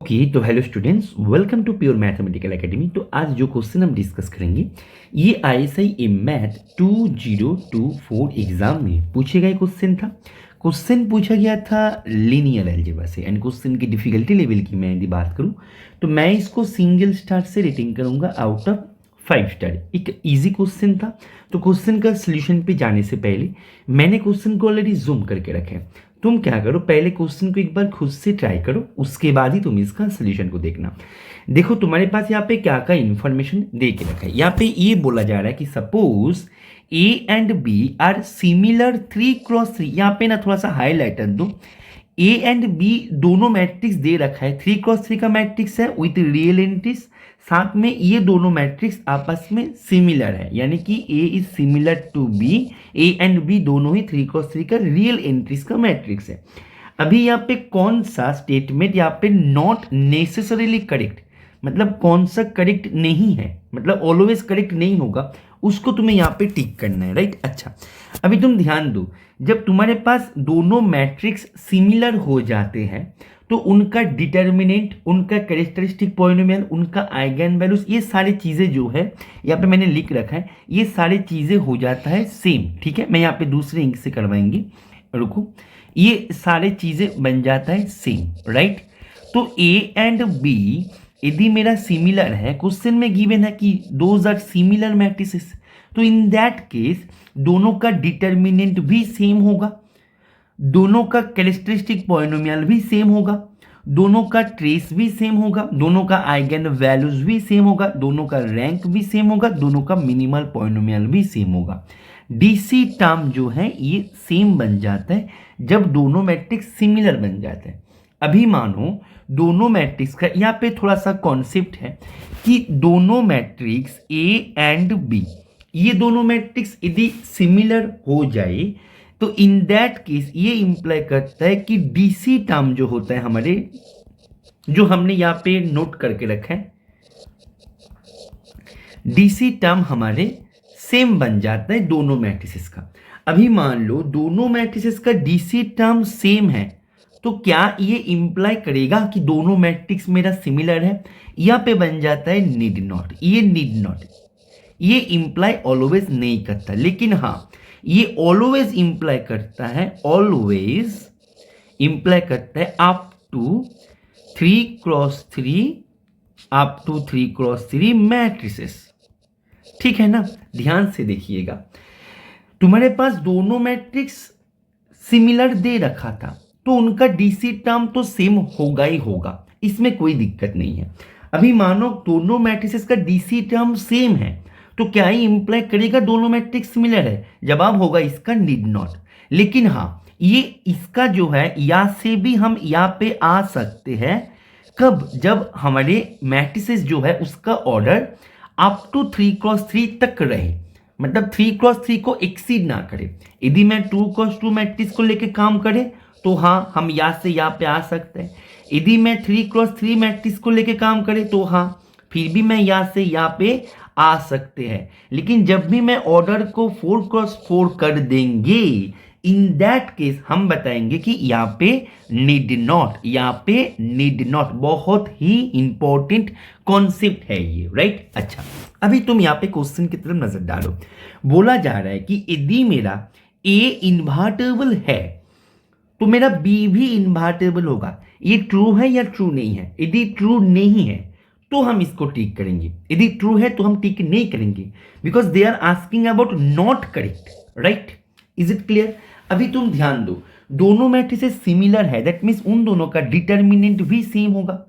तो hello students, welcome to pure mathematical academy. तो आज जो क्वेश्चन हम डिस्कस करेंगे ये ISI मैथ 2024 एग्जाम में पूछे गए क्वेश्चन था। क्वेश्चन पूछा गया था लीनियर अलजेब्रा से एंड क्वेश्चन की डिफिकल्टी लेवल की मैं यदि बात करूं तो मैं इसको सिंगल स्टार से रेटिंग करूंगा आउट ऑफ 5 स्टार। एक इजी क्वेश्चन था। तो क्वेश्चन का सोल्यूशन पे जाने से पहले मैंने क्वेश्चन को ऑलरेडी जूम करके रखा है। तुम क्या करो, पहले क्वेश्चन को एक बार खुद से ट्राई करो, उसके बाद ही तुम इसका सोल्यूशन को देखना। देखो तुम्हारे पास यहाँ पे क्या क्या इंफॉर्मेशन दे के रखा है। यहाँ पे ये बोला जा रहा है कि suppose A and B are similar 3x3। यहाँ पे ना थोड़ा सा हाईलाइटर दो। ए एंड बी दोनों मैट्रिक्स दे रखा है, 3x3 का मैट्रिक्स है विथ रियल एंट्रीज। साथ में ये दोनों मैट्रिक्स आपस में सिमिलर है, यानी कि A is similar to B. A and B दोनों ही 3x3 का रियल एंट्रीज का मैट्रिक्स है। अभी यहाँ पे कौन सा स्टेटमेंट यहाँ पे नॉट नेसेसरीली करेक्ट, मतलब कौन सा करेक्ट नहीं है, मतलब ऑलवेज करेक्ट नहीं होगा, उसको तुम्हें यहाँ पे टिक करना है, राइट। अच्छा, अभी तुम ध्यान दो, जब तुम्हारे पास दोनों मैट्रिक्स सिमिलर हो जाते हैं तो उनका डिटर्मिनेंट, उनका कैरेक्टरिस्टिक पॉलिनोमियल, उनका आइगन वैल्यूज, ये सारी चीज़ें जो है यहाँ पे मैंने लिख रखा है, ये सारी चीज़ें हो जाता है सेम। ठीक है, मैं यहाँ पे दूसरे इंक से करवाएंगे, रुको। ये सारे चीज़ें बन जाता है सेम, राइट। तो ए एंड बी यदि मेरा सिमिलर है, क्वेश्चन में गिवन है कि दोज आर सिमिलर मैट्रिसेस, तो इन दैट केस दोनों का डिटर्मिनेंट भी सेम होगा, दोनों का कैरेक्टरिस्टिक पॉलिनोमियल भी सेम होगा, दोनों का ट्रेस भी सेम होगा, दोनों का आइगन वैल्यूज भी सेम होगा, दोनों का रैंक भी सेम होगा, दोनों का मिनिमल पॉलिनोमियल भी सेम होगा। डीसी टर्म जो है ये सेम बन जाता है जब दोनों मैट्रिक्स सिमिलर बन जाते हैं। अभी मानो दोनों मैट्रिक्स का यहाँ पे थोड़ा सा कॉन्सेप्ट है कि दोनों मैट्रिक्स ए एंड बी, ये दोनों मैट्रिक्स यदि सिमिलर हो जाए तो इन दैट केस ये इंप्लाई करता है कि डीसी टर्म जो होता है हमारे, जो हमने यहाँ पे नोट करके रखा है, डीसी टर्म हमारे सेम बन जाता है दोनों मैट्रिसेस का। अभी मान लो दोनों मैट्रिसेस का डीसी टर्म सेम है, तो क्या ये इंप्लाई करेगा कि दोनों मैट्रिक्स मेरा सिमिलर है? यहाँ पे बन जाता है नीड नॉट। ये नीड नॉट, ये इंप्लाई ऑलवेज नहीं करता, लेकिन हाँ ये ऑलवेज इंप्लाई करता है, ऑलवेज इंप्लाई करता है up to 3x3, up to 3x3 matrices. ठीक है ना, ध्यान से देखिएगा, तुम्हारे पास दोनों मैट्रिक्स सिमिलर दे रखा था तो उनका डीसी टर्म तो सेम होगा ही होगा, इसमें कोई दिक्कत नहीं है। अभी मानो दोनों मैट्रिसेस का डीसी टर्म सेम है तो क्या ही इंप्लाई करेगा दोनों मैट्रिक्स सिमिलर है? जवाब होगा इसका नीड नॉट। लेकिन हाँ, ये इसका जो है या से भी हम यहाँ पे आ सकते हैं, कब? जब हमारे मैट्रिसेस जो है उसका ऑर्डर अप टू 3x3 तक रहे, मतलब 3x3 को एक्सीड ना करे। यदि मैं 2x2 मैट्रिक्स को लेके काम करे तो हाँ हम यहाँ से यहाँ पे आ सकते हैं। यदि मैं 3x3 मैट्रिक्स को लेके काम करे तो हाँ फिर भी मैं यहाँ से यहाँ पे आ सकते हैं। लेकिन जब भी मैं ऑर्डर को 4x4 कर देंगे, इन दैट केस हम बताएंगे कि यहाँ पे नीड नॉट, यहाँ पे नीड नॉट बहुत ही इंपॉर्टेंट कॉन्सेप्ट है ये, राइट। अच्छा, अभी तुम यहाँ पे क्वेश्चन की तरफ नजर डालो। बोला जा रहा है कि यदि मेरा ए इन्वर्टेबल है तो मेरा बी भी इन्वर्टेबल होगा। ये ट्रू है या ट्रू नहीं है? यदि ट्रू नहीं है तो हम इसको टिक करेंगे, यदि ट्रू है तो हम टिक नहीं करेंगे, because they are asking about not correct, right. Is it clear? अभी तुम ध्यान दो, दोनों मैट्रिसेस सिमिलर है, दैट मीन्स उन दोनों का डिटर्मिनेंट भी सेम होगा।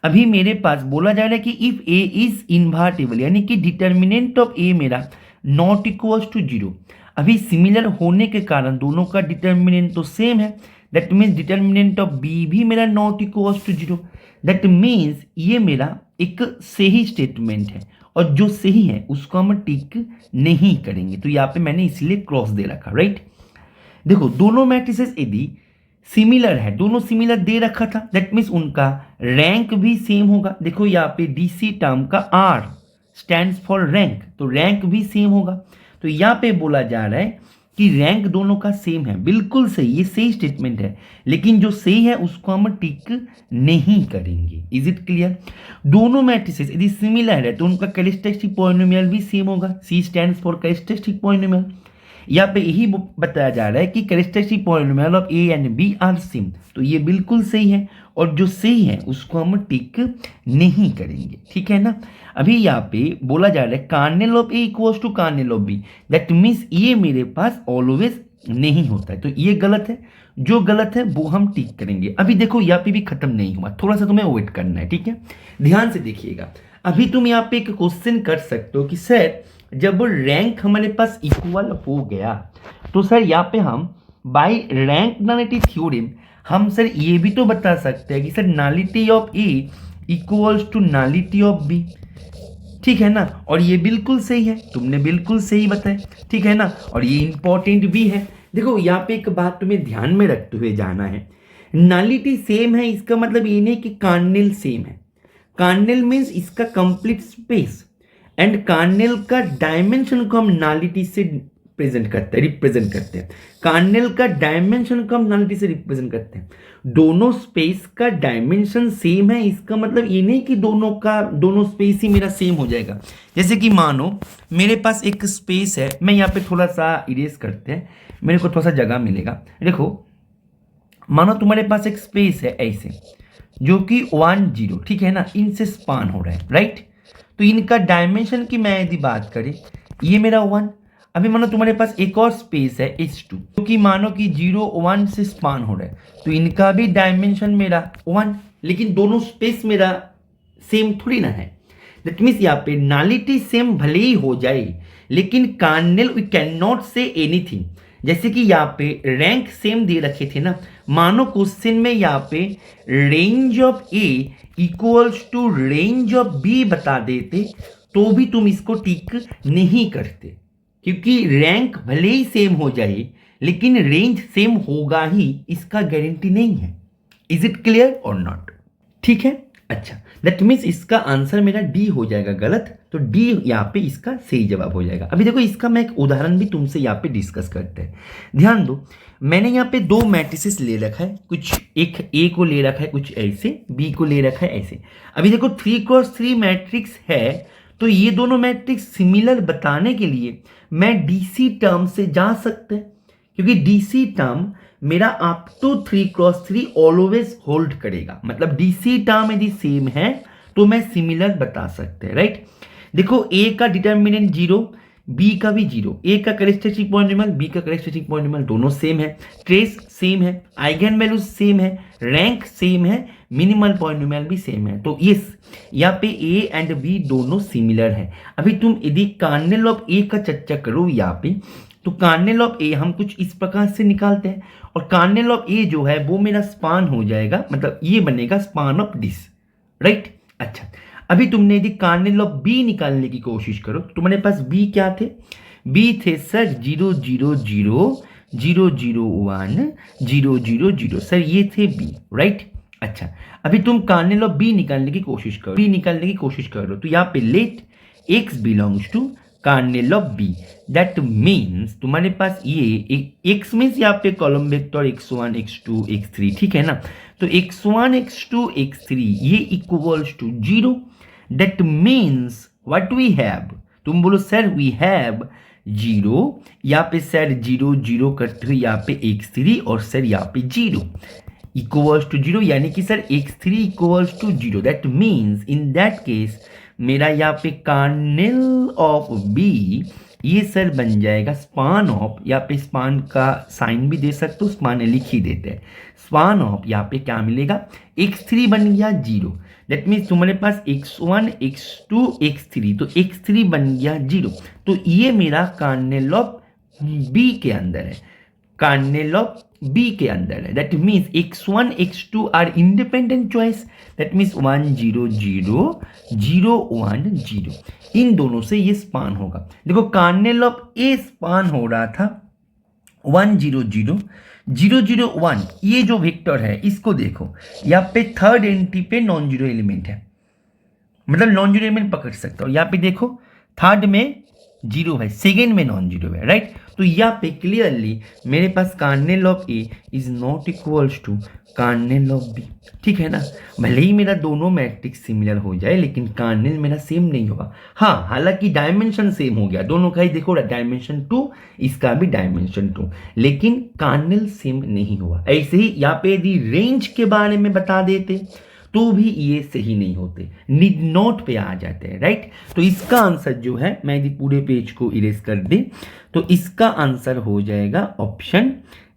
अभी मेरे पास बोला जा रहा है कि इफ ए इज इन्वर्टेबल, यानी कि डिटर्मिनेंट ऑफ ए मेरा नॉट इक्वल्स टू 0। अभी सिमिलर होने के कारण दोनों का डिटर्मिनेंट तो सेम है, that means determinant of B भी मेरा not equals to 0। That means ये मेरा एक सही स्टेटमेंट है, और जो सही है उसको हम टिक नहीं करेंगे, तो यहाँ पे मैंने इसलिए क्रॉस दे रखा, राइट। देखो दोनों मैट्रिसेस यदि सिमिलर है, दोनों सिमिलर दे रखा था, दैट मीन्स उनका रैंक भी सेम होगा। देखो यहाँ पे डीसी टर्म का आर स्टैंड्स फॉर रैंक, तो रैंक भी सेम होगा। तो यहाँ पे बोला जा रहा है कि रैंक दोनों का सेम है, बिल्कुल सही, ये सही स्टेटमेंट है, लेकिन जो सही है उसको हम टिक नहीं करेंगे। Is it clear? दोनों मैट्रिसेस यदि सिमिलर है तो उनका कैरेक्टरिस्टिक पॉलिनोमियल भी सेम होगा। C stands for characteristic polynomial. यहाँ पे यही बताया जा रहा है कि characteristic polynomial of A and B are same, तो ये बिल्कुल सही है, और जो सही है उसको हम टिक नहीं करेंगे, ठीक है ना। अभी यहाँ पे बोला जा रहा है kernel of A equals to kernel of B, that means ये मेरे पास ऑलवेज नहीं होता है, तो ये गलत है। जो गलत है वो हम टिक करेंगे। अभी देखो यहाँ पे भी खत्म नहीं हुआ, थोड़ा सा तुम्हें वेट करना है, ठीक है, ध्यान से देखिएगा। अभी तुम यहाँ पे एक क्वेश्चन कर सकते हो कि सर जब रैंक हमारे पास इक्वल हो गया तो सर यहाँ पे हम बाय रैंक नलिटी थ्योरम हम सर ये भी तो बता सकते हैं कि sir nullity of A equals to nullity of B, ठीक है ना। और ये बिल्कुल सही है, तुमने बिल्कुल सही बताया, ठीक है ना, और ये इंपॉर्टेंट भी है। देखो यहाँ पे एक बात तुम्हें ध्यान में रखते हुए जाना है, नलिटी सेम है इसका मतलब ये नहीं कि कार्नेल सेम है। कार्नेल मीन्स इसका कंप्लीट स्पेस, एंड कार्नेल का डायमेंशन को हम नलिटी से रिप्रेजेंट करते हैं। कार्नेल का डायमेंशन को हम नलिटी से रिप्रेजेंट करते हैं। दोनों स्पेस का डायमेंशन सेम है, इसका मतलब ये नहीं कि दोनों स्पेस ही मेरा सेम हो जाएगा। जैसे कि मानो मेरे पास एक स्पेस है, मैं यहाँ पे थोड़ा सा इरेज करते हैं, मेरे को थोड़ा सा जगह मिलेगा। देखो मानो तुम्हारे पास एक स्पेस है ऐसे, जो कि 1 0, ठीक है ना, इनसे स्पान हो रहा है, राइट। तो इनका डायमेंशन की मैं यदि बात करें, ये मेरा 1। अभी मानो तुम्हारे पास एक और स्पेस है H2, जो कि मानो कि 0 1 से स्पान हो रहा है, तो इनका भी डायमेंशन मेरा 1, लेकिन दोनों स्पेस मेरा सेम थोड़ी ना है। दैट मीन्स यहाँ पे नलिटी सेम भले ही हो जाए, लेकिन kernel we can not say anything. जैसे कि यहाँ पे रैंक सेम दे रखे थे ना, मानो क्वेश्चन में यहाँ पे range of A equals to range of B बता देते तो भी तुम इसको टिक नहीं करते, क्योंकि रैंक भले ही सेम हो जाए लेकिन रेंज सेम होगा ही, इसका गारंटी नहीं है। इज इट क्लियर और नॉट? ठीक है, अच्छा, दैट मीन्स इसका आंसर मेरा डी हो जाएगा गलत, तो डी यहाँ पे इसका सही जवाब हो जाएगा। अभी देखो इसका मैं एक उदाहरण भी तुमसे यहाँ पे डिस्कस करते हैं। ध्यान दो, मैंने यहाँ पे दो मैट्रिसेस ले रखा है, कुछ एक ए को ले रखा है, कुछ ऐसे, बी को ले रखा है ऐसे। अभी देखो 3x3 मैट्रिक्स है, तो ये दोनों मैट्रिक्स सिमिलर बताने के लिए मैं डीसी टर्म से जा सकते हैं, क्योंकि डीसी टर्म मेरा up to 3x3 always hold करेगा। मतलब डीसी टर्म यदि सेम है तो मैं सिमिलर बता सकते हैं, राइट। देखो ए का डिटर्मिनेंट 0, बी का भी 0, ए का कैरेक्टरिस्टिक पॉलिनोमियल, बी का कैरेक्टरिस्टिक पॉलिनोमियल, दोनों सेम है, ट्रेस सेम है, आइगन वैल्यूज सेम है, रैंक सेम है, मिनिमल पॉलिनोमियल भी सेम है। तो यस, यहाँ पे ए एंड बी दोनों सिमिलर है। अभी तुम यदि कार्नेल ऑफ ए का चर्चा करो यहाँ पे, तो कार्नेल ऑफ ए हम कुछ इस प्रकार से निकालते हैं, और कार्नेल ऑफ ए जो है वो मेरा स्पान हो जाएगा, मतलब ये बनेगा स्पान ऑफ दिस, राइट। अच्छा, अभी तुमने यदि कार्नेल ऑफ बी निकालने की कोशिश करो, तुम्हारे पास बी क्या थे? बी थे सर 0 0 0 0 0 1 0 0 0, सर ये थे बी, राइट। अच्छा, अभी तुम कार्नेल ऑफ बी निकालने की कोशिश करो, तो यहाँ पे let x belongs to kernel of B, that means तुम्हारे पास ये x मीन्स यहाँ पे column vector x1 x2 x3, ठीक है ना। तो x1 x2 x3 ये equals to 0, that means what we have, तुम बोलो सर वी हैव 0, यहाँ पे सर 0 0 करते हुए यहाँ पे x3 और सर यहाँ पे 0 इक्वल्स टू 0, यानी कि sir x3 equals to 0। That means in that case मेरा यहाँ पे कार्नेल ऑफ बी ये सर बन जाएगा स्पान ऑफ, यहाँ पे स्पान का साइन भी दे सकते हो, स्पान लिख ही देते हैं, स्पान ऑफ यहाँ पे क्या मिलेगा, x3 बन गया 0, दैट मीन्स तुम्हारे पास x1 x2 x3, तो x3 बन गया 0, तो ये मेरा कार्नेल ऑफ बी के अंदर है, कार्नेल ऑफ बी के अंदर है। That means x1 x2 are independent choice, that means 1 0 0 0 1 0, इन दोनों से ये स्पान होगा। देखो कार्नेल ऑफ ए स्पान हो रहा था 1 0 0 0 0 1, ये जो वेक्टर है इसको देखो, यहाँ पे थर्ड एंट्री पे नॉन जीरो एलिमेंट है, मतलब नॉन जीरो एलिमेंट पकड़ सकता हो। यहाँ पे देखो थर्ड में जीरो है, सेकेंड में नॉन जीरो है, राइट। तो यहाँ पे क्लियरली मेरे पास kernel of A is not equals to kernel of B, ठीक है ना। भले ही मेरा दोनों मैट्रिक्स सिमिलर हो जाए लेकिन कार्नेल मेरा सेम नहीं होगा। हाँ, हालांकि डायमेंशन सेम हो गया, दोनों का ही देखो डायमेंशन 2, इसका भी डायमेंशन 2, लेकिन कार्नेल सेम नहीं हुआ। ऐसे ही यहाँ पे यदि रेंज के बारे में बता देते तो भी ये सही नहीं होते, नीड नॉट पे आ जाते हैं, राइट। तो इसका आंसर जो है, मैं यदि पूरे पेज को इरेज कर दे तो इसका आंसर हो जाएगा ऑप्शन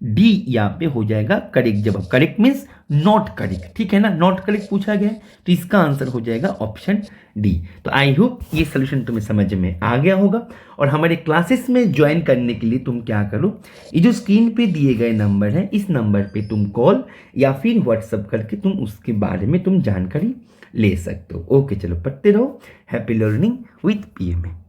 डी, यहाँ पे हो जाएगा करेक्ट जवाब। करेक्ट मीन्स नॉट करेक्ट, ठीक है ना, नॉट करेक्ट पूछा गया है तो इसका आंसर हो जाएगा ऑप्शन डी। तो आई होप ये सोल्यूशन तुम्हें समझ में आ गया होगा। और हमारे क्लासेस में ज्वाइन करने के लिए तुम क्या करो, ये जो स्क्रीन पे दिए गए नंबर है, इस नंबर पे तुम कॉल या फिर व्हाट्सअप करके तुम उसके बारे में तुम जानकारी ले सकते हो। ओके, चलो पढ़ते रहो। Happy learning with PMA।